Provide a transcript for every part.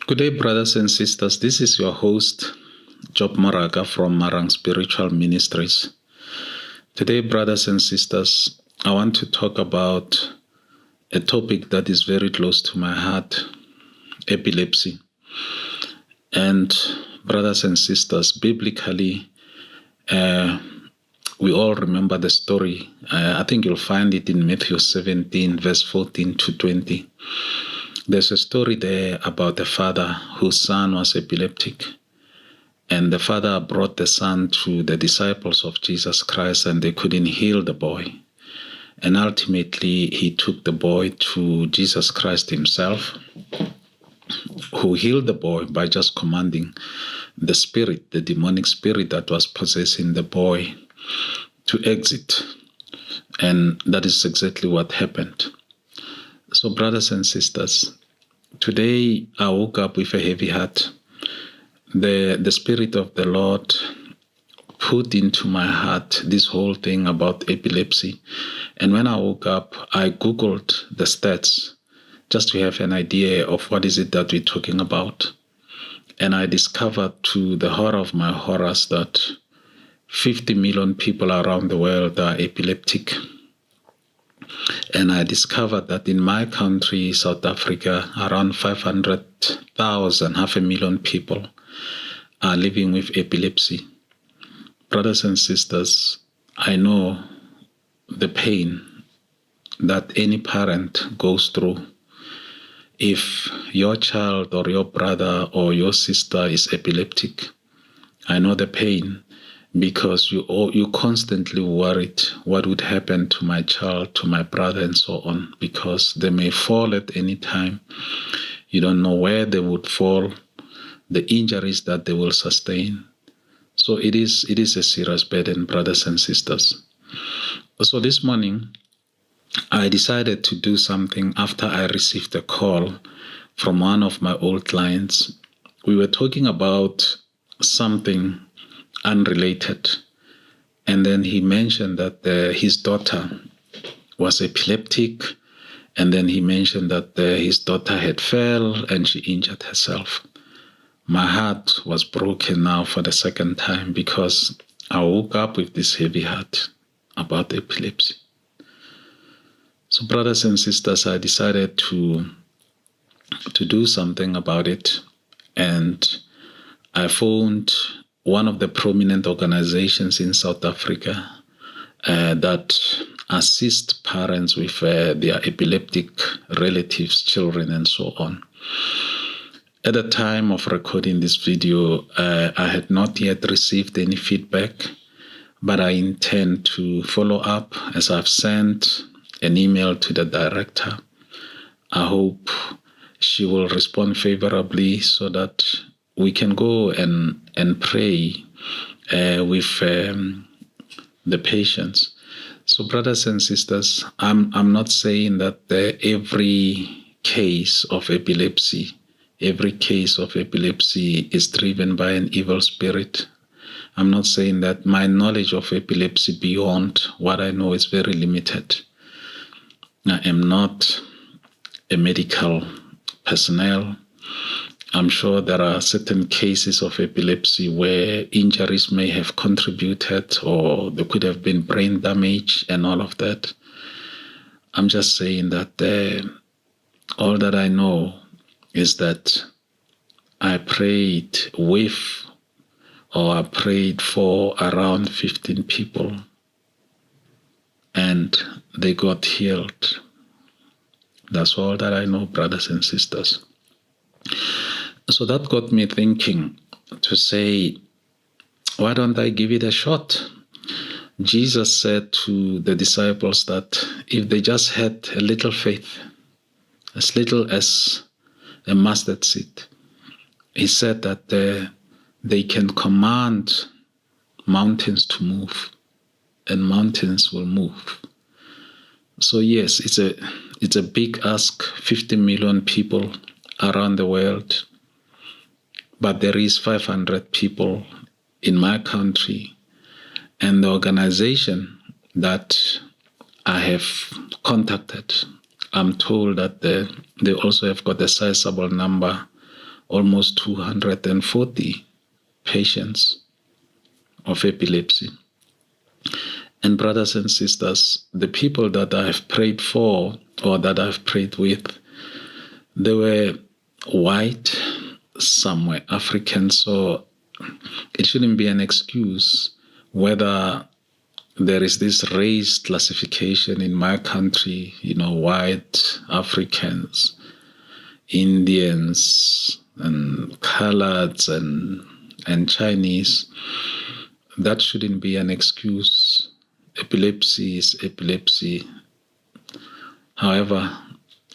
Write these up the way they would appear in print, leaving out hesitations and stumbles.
Good day, brothers and sisters. This is your host, Job Moraga from Marang Spiritual Ministries. Today, brothers and sisters, I want to talk about a topic that is very close to my heart, epilepsy. And brothers and sisters, biblically, we all remember the story. I think you'll find it in Matthew 17, verse 14 to 20. There's a story there about a father whose son was epileptic. And the father brought the son to the disciples of Jesus Christ, and they couldn't heal the boy. And ultimately, he took the boy to Jesus Christ himself, who healed the boy by just commanding the spirit, the demonic spirit that was possessing the boy, to exit. And that is exactly what happened. So, brothers and sisters, today I woke up with a heavy heart. The Spirit of the Lord put into my heart this whole thing about epilepsy. And when I woke up, I Googled the stats just to have an idea of what is it that we're talking about. And I discovered, to the horror of my horrors, that 50 million people around the world are epileptic. And I discovered that in my country, South Africa, around 500,000, 500,000 people are living with epilepsy. Brothers and sisters, I know the pain that any parent goes through if your child or your brother or your sister is epileptic. I know the pain, because you constantly worried what would happen to my child, to my brother, and so on, because they may fall at any time. You don't know where they would fall, the injuries that they will sustain. So it is a serious burden, brothers and sisters. So this morning, I decided to do something after I received a call from one of my old clients. We were talking about something unrelated. And then he mentioned that his daughter was epileptic. And then he mentioned that his daughter had fell and she injured herself. My heart was broken now for the second time, because I woke up with this heavy heart about epilepsy. So, brothers and sisters, I decided to do something about it. And I phoned one of the prominent organizations in South Africa that assist parents with their epileptic relatives, children, and so on. At the time of recording this video, I had not yet received any feedback, but I intend to follow up, as I've sent an email to the director. I hope she will respond favorably so that we can go and pray with the patients. So, brothers and sisters, I'm not saying that every case of epilepsy is driven by an evil spirit. I'm not saying that. My knowledge of epilepsy beyond what I know is very limited. I am not a medical personnel. I'm sure there are certain cases of epilepsy where injuries may have contributed, or there could have been brain damage and all of that. I'm just saying that all that I know is that I prayed for around 15 people, and they got healed. That's all that I know, brothers and sisters. So that got me thinking to say, why don't I give it a shot? Jesus said to the disciples that if they just had a little faith, as little as a mustard seed, he said that they can command mountains to move, and mountains will move. So yes, it's a big ask, 50 million people around the world. But there is 500 people in my country, and the organization that I have contacted, I'm told that they also have got a sizable number almost 240 patients of epilepsy. And brothers and sisters, the people that I've prayed for or that I've prayed with, they were white, some were African, so it shouldn't be an excuse whether there is this race classification in my country, white, Africans, Indians, and coloreds and Chinese. That shouldn't be an excuse. Epilepsy is epilepsy. However,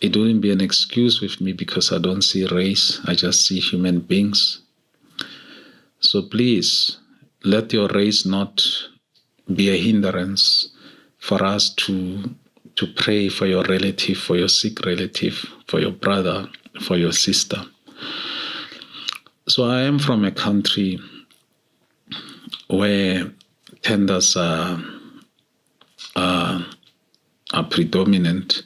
it wouldn't be an excuse with me because I don't see race. I just see human beings. So please, let your race not be a hindrance for us to pray for your relative, for your sick relative, for your brother, for your sister. So I am from a country where tenders are predominant.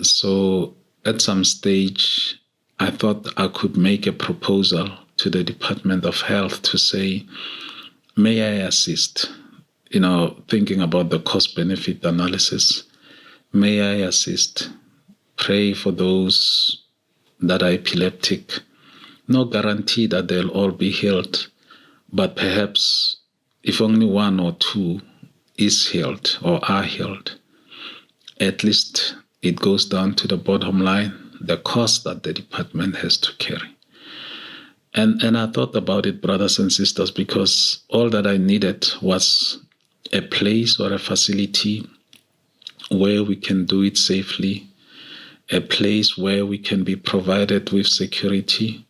So at some stage, I thought I could make a proposal to the Department of Health to say, may I assist? Thinking about the cost-benefit analysis, may I assist? Pray for those that are epileptic. No guarantee that they'll all be healed, but perhaps if only one or two is healed or are healed, at least it goes down to the bottom line, the cost that the department has to carry. And I thought about it, brothers and sisters, because all that I needed was a place or a facility where we can do it safely, a place where we can be provided with security,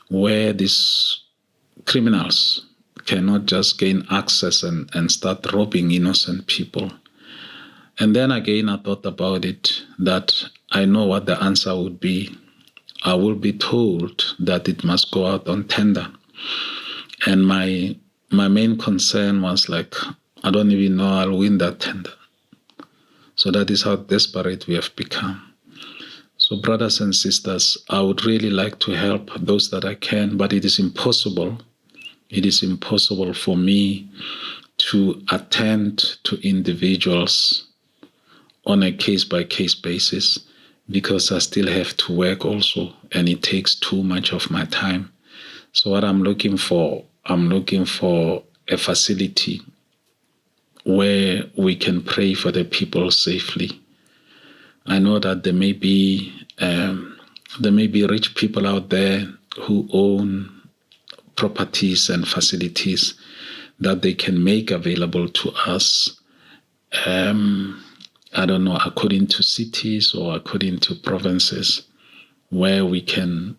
where these criminals cannot just gain access and start robbing innocent people. And then again, I thought about it, that I know what the answer would be. I will be told that it must go out on tender. And my main concern was like, I don't even know I'll win that tender. So that is how desperate we have become. So brothers and sisters, I would really like to help those that I can, but it is impossible. It is impossible for me to attend to individuals on a case-by-case basis because I still have to work also, and it takes too much of my time. So what I'm looking for a facility where we can pray for the people safely. I know that there may be rich people out there who own properties and facilities that they can make available to us. I don't know, according to cities or according to provinces, where we can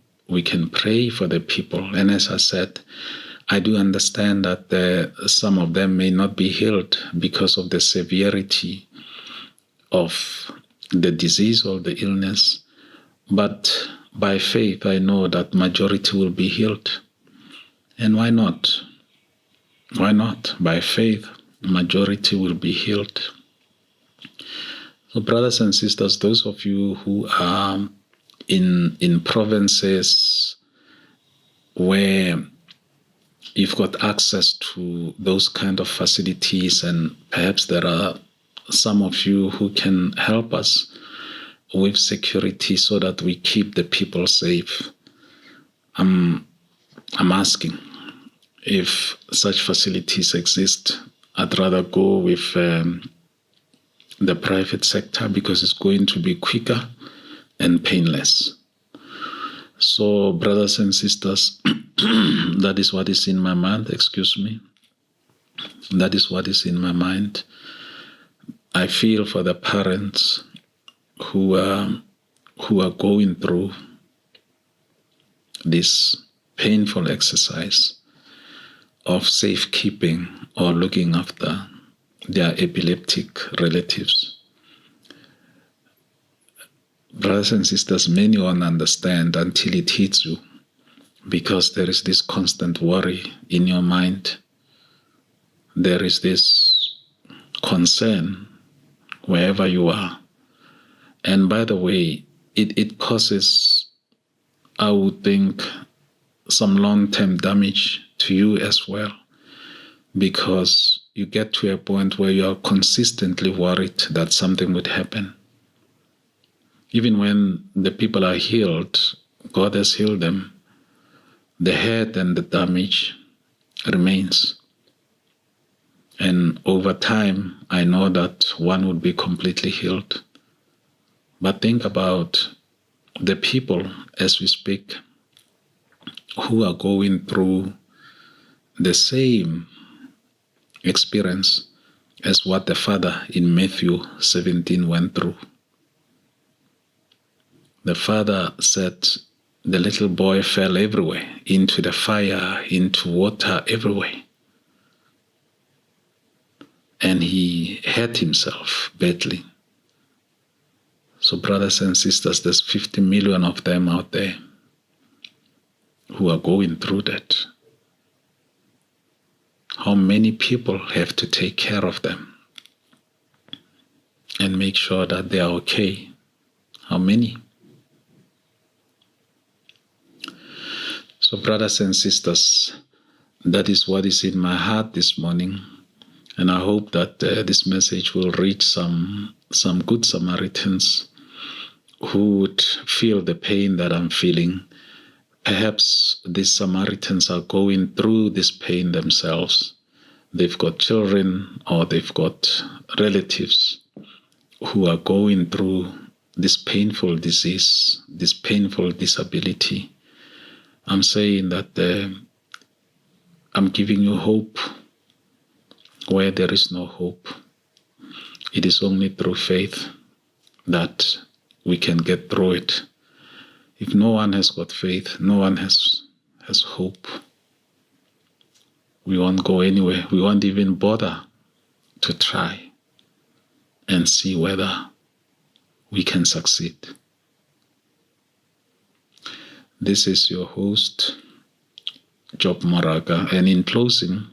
pray for the people. And as I said, I do understand that some of them may not be healed because of the severity of the disease or the illness. But by faith, I know that majority will be healed. And why not? Why not? By faith, majority will be healed. So brothers and sisters, those of you who are in provinces where you've got access to those kind of facilities, and perhaps there are some of you who can help us with security so that we keep the people safe. I'm asking if such facilities exist. I'd rather go with the private sector because it's going to be quicker and painless. So, brothers and sisters, that is what is in my mind. Excuse me. That is what is in my mind. I feel for the parents who are going through this painful exercise of safekeeping or looking after their epileptic relatives. Brothers and sisters, many won't understand until it hits you, because there is this constant worry in your mind. There is this concern wherever you are. And by the way, it causes I would think, some long-term damage to you as well, because you get to a point where you are consistently worried that something would happen. Even when the people are healed, God has healed them, the hurt and the damage remains. And over time, I know that one would be completely healed. But think about the people, as we speak, who are going through the same experience as what the father in Matthew 17 went through. The father said the little boy fell everywhere, into the fire, into water, everywhere. And he hurt himself badly. So brothers and sisters, there's 50 million of them out there who are going through that. How many people have to take care of them and make sure that they are okay? How many? So brothers and sisters, that is what is in my heart this morning. And I hope that this message will reach some good Samaritans who would feel the pain that I'm feeling. Perhaps these Samaritans are going through this pain themselves. They've got children or they've got relatives who are going through this painful disease, this painful disability. I'm saying that I'm giving you hope where there is no hope. It is only through faith that we can get through it. If no one has got faith, no one has hope. We won't go anywhere. We won't even bother to try and see whether we can succeed. This is your host, Job Moraga, and in closing,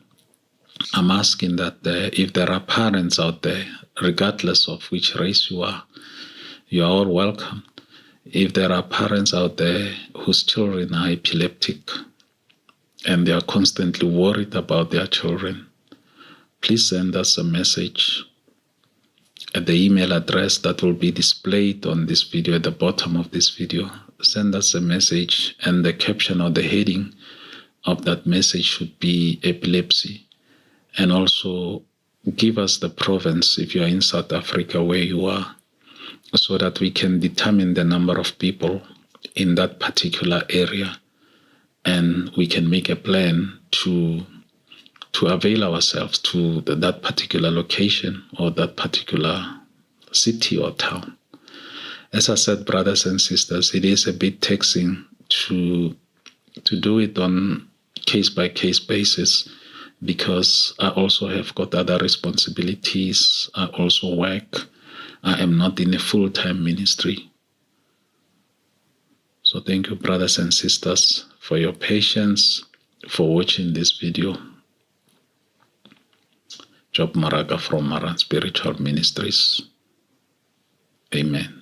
I'm asking that if there are parents out there, regardless of which race you are all welcome. If there are parents out there whose children are epileptic and they are constantly worried about their children, please send us a message at the email address that will be displayed on this video, at the bottom of this video. Send us a message, and the caption or the heading of that message should be epilepsy. And also give us the province, if you are in South Africa, where you are, so that we can determine the number of people in that particular area, and we can make a plan to avail ourselves to that particular location or that particular city or town. As I said, brothers and sisters, it is a bit taxing to do it on case-by-case basis, because I also have got other responsibilities. I also work. I am not in a full-time ministry. So thank you, brothers and sisters, for your patience, for watching this video. Job Moraga from Maran Spiritual Ministries. Amen.